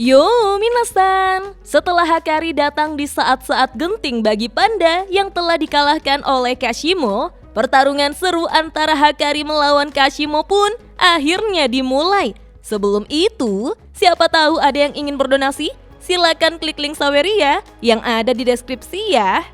Yo minasan, setelah Hakari datang di saat-saat genting bagi Panda yang telah dikalahkan oleh Kashimo, pertarungan seru antara Hakari melawan Kashimo pun akhirnya dimulai. Sebelum itu, siapa tahu ada yang ingin berdonasi? Silakan klik link Saweria yang ada di deskripsi ya.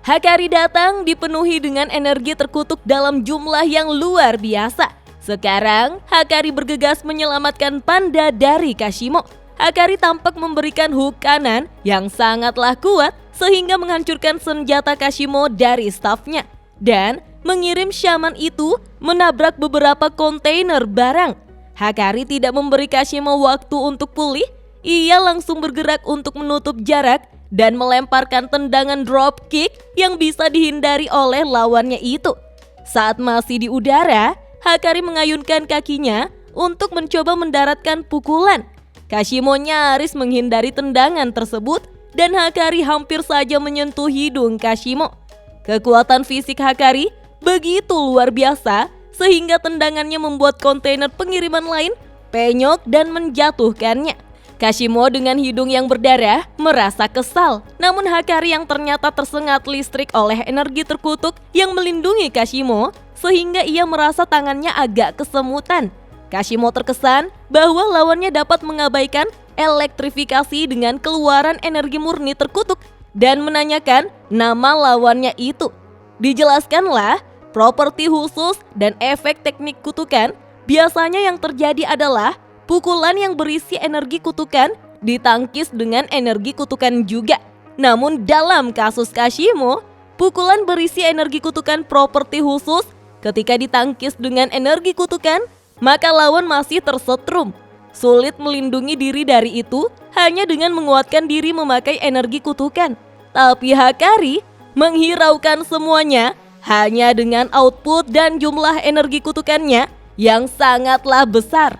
Hakari datang dipenuhi dengan energi terkutuk dalam jumlah yang luar biasa. Sekarang, Hakari bergegas menyelamatkan Panda dari Kashimo. Hakari tampak memberikan hook kanan yang sangatlah kuat sehingga menghancurkan senjata Kashimo dari stafnya dan mengirim Shaman itu menabrak beberapa kontainer barang. Hakari tidak memberi Kashimo waktu untuk pulih, ia langsung bergerak untuk menutup jarak dan melemparkan tendangan dropkick yang bisa dihindari oleh lawannya itu. Saat masih di udara, Hakari mengayunkan kakinya untuk mencoba mendaratkan pukulan. Kashimo nyaris menghindari tendangan tersebut dan Hakari hampir saja menyentuh hidung Kashimo. Kekuatan fisik Hakari begitu luar biasa sehingga tendangannya membuat kontainer pengiriman lain penyok dan menjatuhkannya. Kashimo dengan hidung yang berdarah merasa kesal, namun Hakari yang ternyata tersengat listrik oleh energi terkutuk yang melindungi Kashimo sehingga ia merasa tangannya agak kesemutan. Kashimo terkesan bahwa lawannya dapat mengabaikan elektrifikasi dengan keluaran energi murni terkutuk dan menanyakan nama lawannya itu. Dijelaskanlah, properti khusus dan efek teknik kutukan biasanya yang terjadi adalah pukulan yang berisi energi kutukan ditangkis dengan energi kutukan juga. Namun dalam kasus Kashimo, pukulan berisi energi kutukan properti khusus ketika ditangkis dengan energi kutukan, maka lawan masih tersetrum. Sulit melindungi diri dari itu hanya dengan menguatkan diri memakai energi kutukan. Tapi Hakari menghiraukan semuanya hanya dengan output dan jumlah energi kutukannya yang sangatlah besar.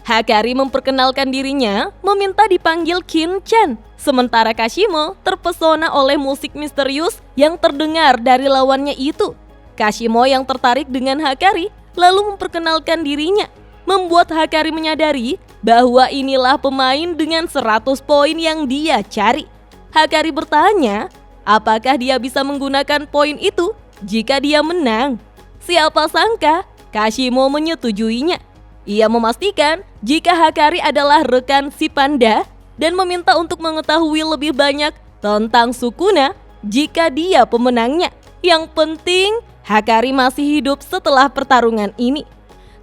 Hakari memperkenalkan dirinya meminta dipanggil Kin-chan. Sementara Kashimo terpesona oleh musik misterius yang terdengar dari lawannya itu. Kashimo yang tertarik dengan Hakari lalu memperkenalkan dirinya, membuat Hakari menyadari bahwa inilah pemain dengan 100 poin yang dia cari. Hakari bertanya, apakah dia bisa menggunakan poin itu jika dia menang? Siapa sangka Kashimo menyetujuinya. Ia memastikan jika Hakari adalah rekan si Panda dan meminta untuk mengetahui lebih banyak tentang Sukuna jika dia pemenangnya. Yang penting, Hakari masih hidup setelah pertarungan ini.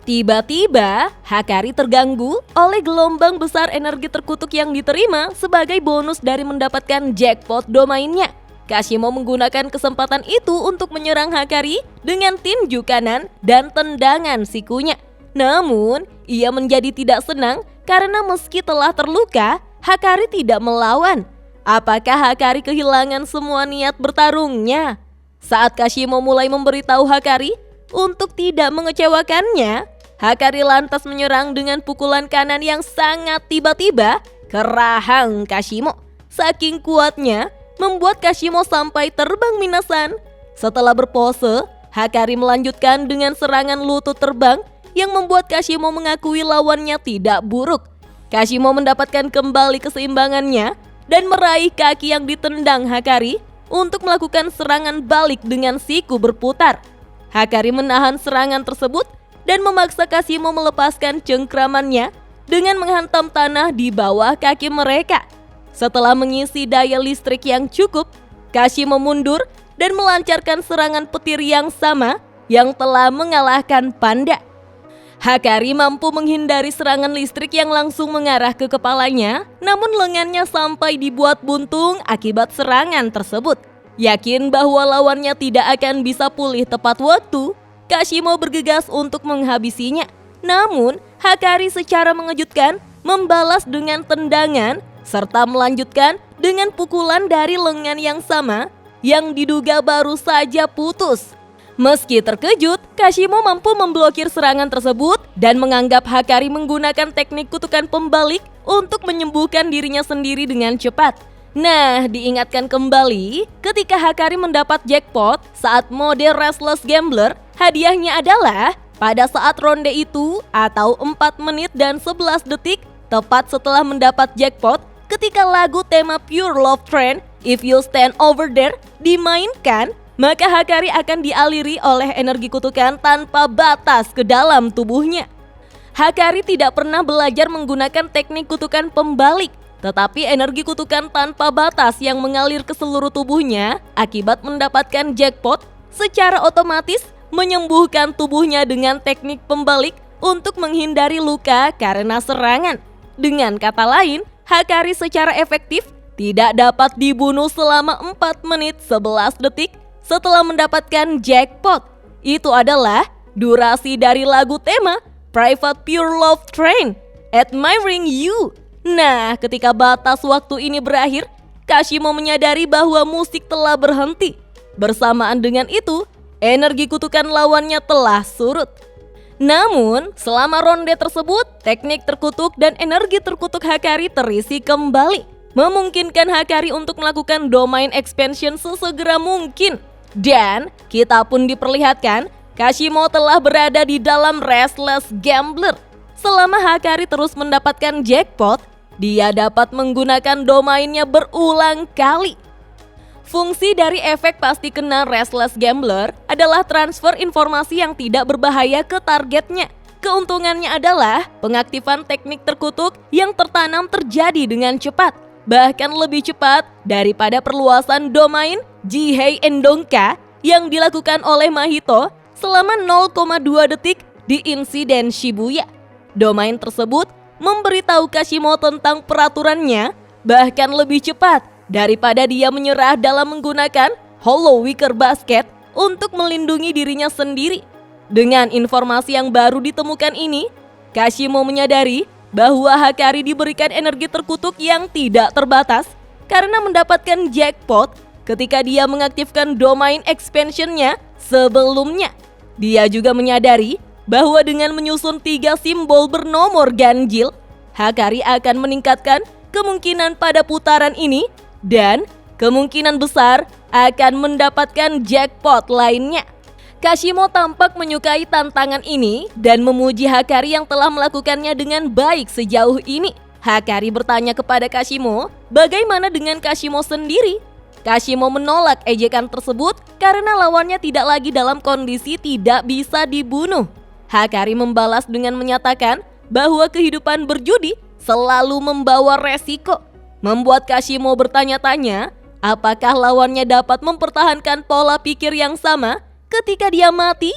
Tiba-tiba, Hakari terganggu oleh gelombang besar energi terkutuk yang diterima sebagai bonus dari mendapatkan jackpot domainnya. Kashimo menggunakan kesempatan itu untuk menyerang Hakari dengan tinju kanan dan tendangan sikunya. Namun, ia menjadi tidak senang karena meski telah terluka, Hakari tidak melawan. Apakah Hakari kehilangan semua niat bertarungnya? Saat Kashimo mulai memberitahu Hakari untuk tidak mengecewakannya, Hakari lantas menyerang dengan pukulan kanan yang sangat tiba-tiba ke rahang Kashimo. Saking kuatnya, membuat Kashimo sampai terbang minasan. Setelah berpose, Hakari melanjutkan dengan serangan lutut terbang yang membuat Kashimo mengakui lawannya tidak buruk. Kashimo mendapatkan kembali keseimbangannya dan meraih kaki yang ditendang Hakari untuk melakukan serangan balik dengan siku berputar. Hakari menahan serangan tersebut dan memaksa Kashimo melepaskan cengkramannya dengan menghantam tanah di bawah kaki mereka. Setelah mengisi daya listrik yang cukup, Kashimo mundur dan melancarkan serangan petir yang sama yang telah mengalahkan Panda. Hakari mampu menghindari serangan listrik yang langsung mengarah ke kepalanya, namun lengannya sampai dibuat buntung akibat serangan tersebut. Yakin bahwa lawannya tidak akan bisa pulih tepat waktu, Kashimo bergegas untuk menghabisinya. Namun, Hakari secara mengejutkan membalas dengan tendangan serta melanjutkan dengan pukulan dari lengan yang sama yang diduga baru saja putus. Meski terkejut, Kashimo mampu memblokir serangan tersebut dan menganggap Hakari menggunakan teknik kutukan pembalik untuk menyembuhkan dirinya sendiri dengan cepat. Nah, diingatkan kembali, ketika Hakari mendapat jackpot saat mode Restless Gambler, hadiahnya adalah pada saat ronde itu atau 4 menit dan 11 detik, Tepat setelah mendapat jackpot, ketika lagu tema Pure Love Train, If You Stand Over There dimainkan, maka Hakari akan dialiri oleh energi kutukan tanpa batas ke dalam tubuhnya. Hakari tidak pernah belajar menggunakan teknik kutukan pembalik, tetapi energi kutukan tanpa batas yang mengalir ke seluruh tubuhnya akibat mendapatkan jackpot secara otomatis menyembuhkan tubuhnya dengan teknik pembalik untuk menghindari luka karena serangan. Dengan kata lain, Hakari secara efektif tidak dapat dibunuh selama 4 menit 11 detik setelah mendapatkan jackpot. Itu adalah durasi dari lagu tema Private Pure Love Train, Admiring You. Nah, ketika batas waktu ini berakhir, Kashimo menyadari bahwa musik telah berhenti. Bersamaan dengan itu, energi kutukan lawannya telah surut. Namun, selama ronde tersebut, teknik terkutuk dan energi terkutuk Hakari terisi kembali, memungkinkan Hakari untuk melakukan domain expansion sesegera mungkin. Dan kita pun diperlihatkan, Kashimo telah berada di dalam Restless Gambler. Selama Hakari terus mendapatkan jackpot, dia dapat menggunakan domainnya berulang kali. Fungsi dari efek pasti kena Restless Gambler adalah transfer informasi yang tidak berbahaya ke targetnya. Keuntungannya adalah pengaktifan teknik terkutuk yang tertanam terjadi dengan cepat, bahkan lebih cepat daripada perluasan domain Jihei Endonka yang dilakukan oleh Mahito selama 0,2 detik di insiden Shibuya. Domain tersebut memberitahu Kashimo tentang peraturannya bahkan lebih cepat daripada dia menyerah dalam menggunakan Hollow Wicker Basket untuk melindungi dirinya sendiri. Dengan informasi yang baru ditemukan ini, Kashimo menyadari bahwa Hakari diberikan energi terkutuk yang tidak terbatas karena mendapatkan jackpot ketika dia mengaktifkan domain expansion-nya sebelumnya. Dia juga menyadari bahwa dengan menyusun 3 simbol bernomor ganjil, Hakari akan meningkatkan kemungkinan pada putaran ini dan kemungkinan besar akan mendapatkan jackpot lainnya. Kashimo tampak menyukai tantangan ini dan memuji Hakari yang telah melakukannya dengan baik sejauh ini. Hakari bertanya kepada Kashimo, bagaimana dengan Kashimo sendiri? Kashimo menolak ejekan tersebut karena lawannya tidak lagi dalam kondisi tidak bisa dibunuh. Hakari membalas dengan menyatakan bahwa kehidupan berjudi selalu membawa resiko, membuat Kashimo bertanya-tanya apakah lawannya dapat mempertahankan pola pikir yang sama ketika dia mati.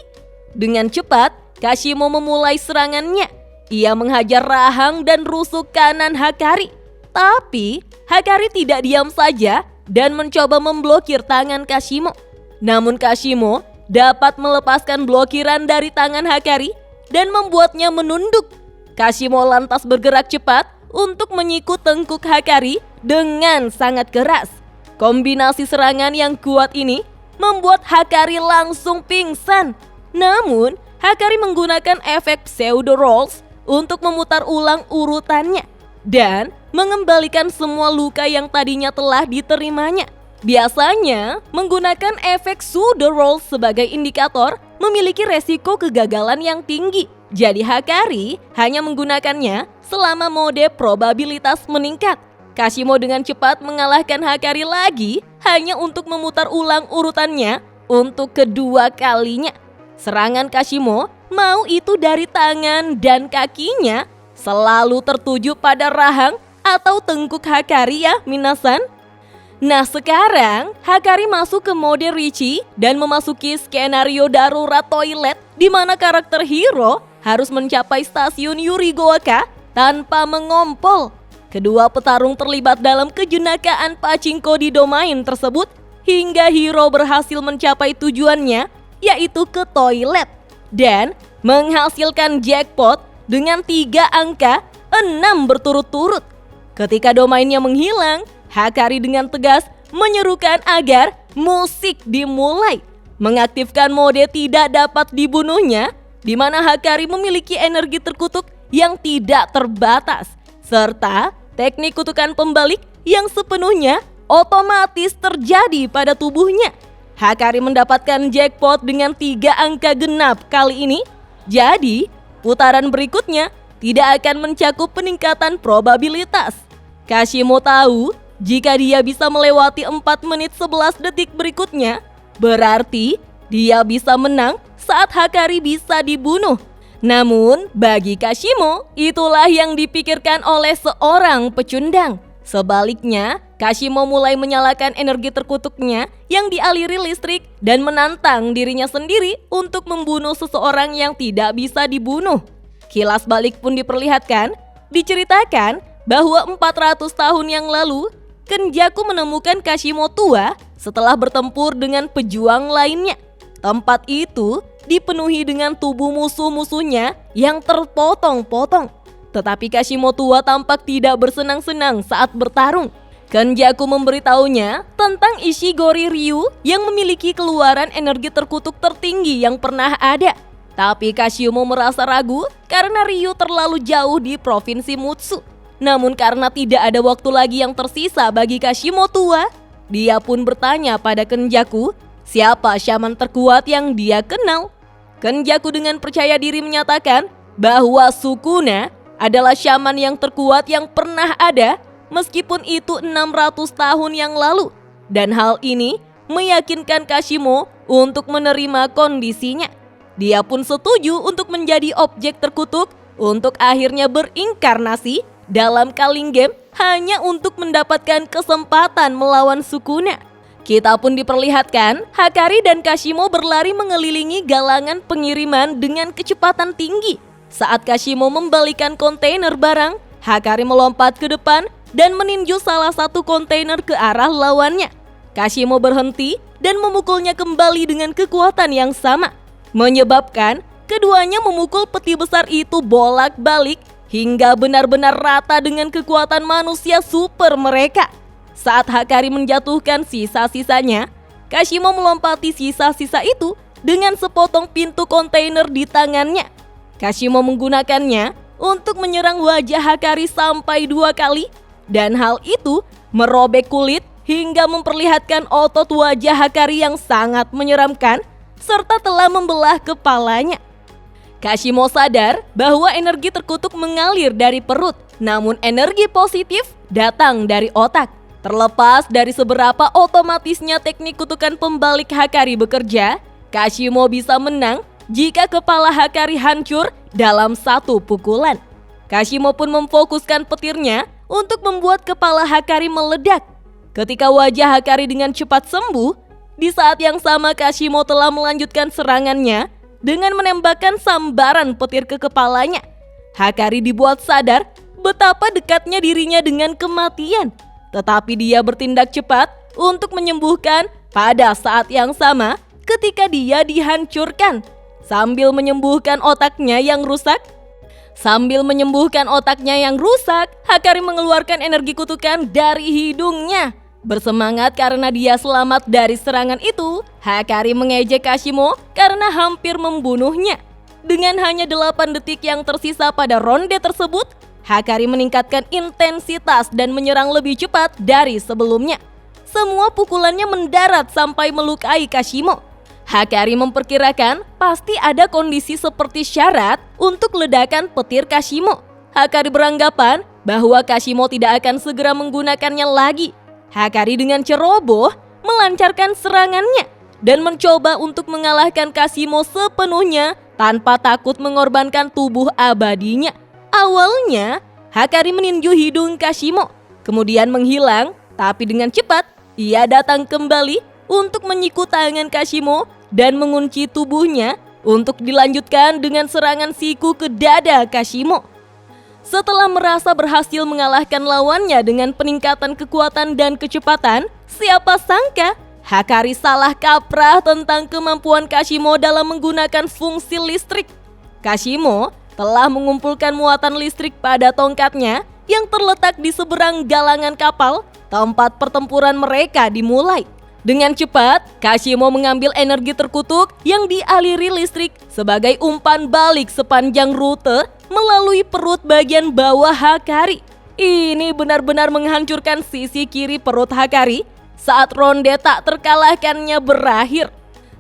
Dengan cepat, Kashimo memulai serangannya. Ia menghajar rahang dan rusuk kanan Hakari. Tapi, Hakari tidak diam saja dan mencoba memblokir tangan Kashimo. Namun Kashimo dapat melepaskan blokiran dari tangan Hakari dan membuatnya menunduk. Kashimo lantas bergerak cepat untuk menyikut tengkuk Hakari dengan sangat keras. Kombinasi serangan yang kuat ini membuat Hakari langsung pingsan. Namun, Hakari menggunakan efek pseudo rolls untuk memutar ulang urutannya dan mengembalikan semua luka yang tadinya telah diterimanya. Biasanya, menggunakan efek pseudo rolls sebagai indikator memiliki resiko kegagalan yang tinggi. Jadi Hakari hanya menggunakannya selama mode probabilitas meningkat. Kashimo dengan cepat mengalahkan Hakari lagi hanya untuk memutar ulang urutannya untuk kedua kalinya. Serangan Kashimo, mau itu dari tangan dan kakinya, selalu tertuju pada rahang atau tengkuk Hakari ya minasan. Nah sekarang Hakari masuk ke mode Richie dan memasuki skenario darurat toilet di mana karakter hero harus mencapai stasiun Yurigoaka tanpa mengompol. Kedua petarung terlibat dalam kejenakaan pachinko di domain tersebut hingga hero berhasil mencapai tujuannya, yaitu ke toilet dan menghasilkan jackpot dengan 3 angka 6 berturut-turut. Ketika domainnya menghilang, Hakari dengan tegas menyerukan agar musik dimulai, mengaktifkan mode tidak dapat dibunuhnya, di mana Hakari memiliki energi terkutuk yang tidak terbatas, serta teknik kutukan pembalik yang sepenuhnya otomatis terjadi pada tubuhnya. Hakari mendapatkan jackpot dengan 3 angka genap kali ini. Jadi, putaran berikutnya tidak akan mencakup peningkatan probabilitas. Kashimo tahu jika dia bisa melewati 4 menit 11 detik berikutnya, berarti dia bisa menang saat Hakari bisa dibunuh. Namun bagi Kashimo, itulah yang dipikirkan oleh seorang pecundang. Sebaliknya, Kashimo mulai menyalakan energi terkutuknya yang dialiri listrik dan menantang dirinya sendiri untuk membunuh seseorang yang tidak bisa dibunuh. Kilas balik pun diperlihatkan, diceritakan bahwa 400 tahun yang lalu, Kenjaku menemukan Kashimo tua setelah bertempur dengan pejuang lainnya. Tempat itu dipenuhi dengan tubuh musuh-musuhnya yang terpotong-potong. Tetapi Kashimo tua tampak tidak bersenang-senang saat bertarung. Kenjaku memberitahunya tentang Ishigori Ryu yang memiliki keluaran energi terkutuk tertinggi yang pernah ada. Tapi Kashimo merasa ragu karena Ryu terlalu jauh di provinsi Mutsu. Namun karena tidak ada waktu lagi yang tersisa bagi Kashimo tua, dia pun bertanya pada Kenjaku siapa syaman terkuat yang dia kenal. Kenjaku dengan percaya diri menyatakan bahwa Sukuna adalah syaman yang terkuat yang pernah ada meskipun itu 600 tahun yang lalu. Dan hal ini meyakinkan Kashimo untuk menerima kondisinya. Dia pun setuju untuk menjadi objek terkutuk untuk akhirnya berinkarnasi dalam Culling Game hanya untuk mendapatkan kesempatan melawan Sukuna. Kita pun diperlihatkan Hakari dan Kashimo berlari mengelilingi galangan pengiriman dengan kecepatan tinggi. Saat Kashimo membalikan kontainer barang, Hakari melompat ke depan dan meninju salah satu kontainer ke arah lawannya. Kashimo berhenti dan memukulnya kembali dengan kekuatan yang sama, menyebabkan keduanya memukul peti besar itu bolak-balik hingga benar-benar rata dengan kekuatan manusia super mereka. Saat Hakari menjatuhkan sisa-sisanya, Kashimo melompati sisa-sisa itu dengan sepotong pintu kontainer di tangannya. Kashimo menggunakannya untuk menyerang wajah Hakari sampai 2 kali, dan hal itu merobek kulit hingga memperlihatkan otot wajah Hakari yang sangat menyeramkan, serta telah membelah kepalanya. Kashimo sadar bahwa energi terkutuk mengalir dari perut, namun energi positif datang dari otak. Terlepas dari seberapa otomatisnya teknik kutukan pembalik Hakari bekerja, Kashimo bisa menang jika kepala Hakari hancur dalam satu pukulan. Kashimo pun memfokuskan petirnya untuk membuat kepala Hakari meledak. Ketika wajah Hakari dengan cepat sembuh, di saat yang sama Kashimo telah melanjutkan serangannya dengan menembakkan sambaran petir ke kepalanya. Hakari dibuat sadar betapa dekatnya dirinya dengan kematian. Tetapi dia bertindak cepat untuk menyembuhkan pada saat yang sama ketika dia dihancurkan. Sambil menyembuhkan otaknya yang rusak, Hakari mengeluarkan energi kutukan dari hidungnya. Bersemangat karena dia selamat dari serangan itu, Hakari mengejek Kashimo karena hampir membunuhnya. Dengan hanya 8 detik yang tersisa pada ronde tersebut, Hakari meningkatkan intensitas dan menyerang lebih cepat dari sebelumnya. Semua pukulannya mendarat sampai melukai Kashimo. Hakari memperkirakan pasti ada kondisi seperti syarat untuk ledakan petir Kashimo. Hakari beranggapan bahwa Kashimo tidak akan segera menggunakannya lagi. Hakari dengan ceroboh melancarkan serangannya dan mencoba untuk mengalahkan Kashimo sepenuhnya tanpa takut mengorbankan tubuh abadinya. Awalnya, Hakari meninju hidung Kashimo, kemudian menghilang, tapi dengan cepat ia datang kembali untuk menyikut tangan Kashimo dan mengunci tubuhnya untuk dilanjutkan dengan serangan siku ke dada Kashimo. Setelah merasa berhasil mengalahkan lawannya dengan peningkatan kekuatan dan kecepatan, siapa sangka Hakari salah kaprah tentang kemampuan Kashimo dalam menggunakan fungsi listrik. Kashimo telah mengumpulkan muatan listrik pada tongkatnya yang terletak di seberang galangan kapal tempat pertempuran mereka dimulai. Dengan cepat, Kashimo mengambil energi terkutuk yang dialiri listrik sebagai umpan balik sepanjang rute melalui perut bagian bawah Hakari. Ini benar-benar menghancurkan sisi kiri perut Hakari saat ronde tak terkalahkannya berakhir.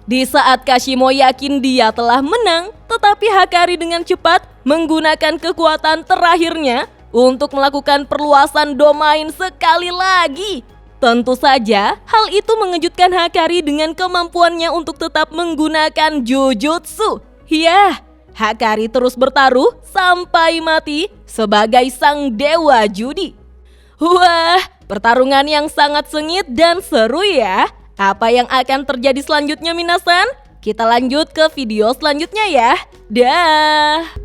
Di saat Kashimo yakin dia telah menang, tetapi Hakari dengan cepat menggunakan kekuatan terakhirnya untuk melakukan perluasan domain sekali lagi. Tentu saja, hal itu mengejutkan Hakari dengan kemampuannya untuk tetap menggunakan Jujutsu. Yah, Hakari terus bertaruh sampai mati sebagai sang dewa judi. Wah, pertarungan yang sangat sengit dan seru ya. Apa yang akan terjadi selanjutnya, minasan? Kita lanjut ke video selanjutnya ya. Dah.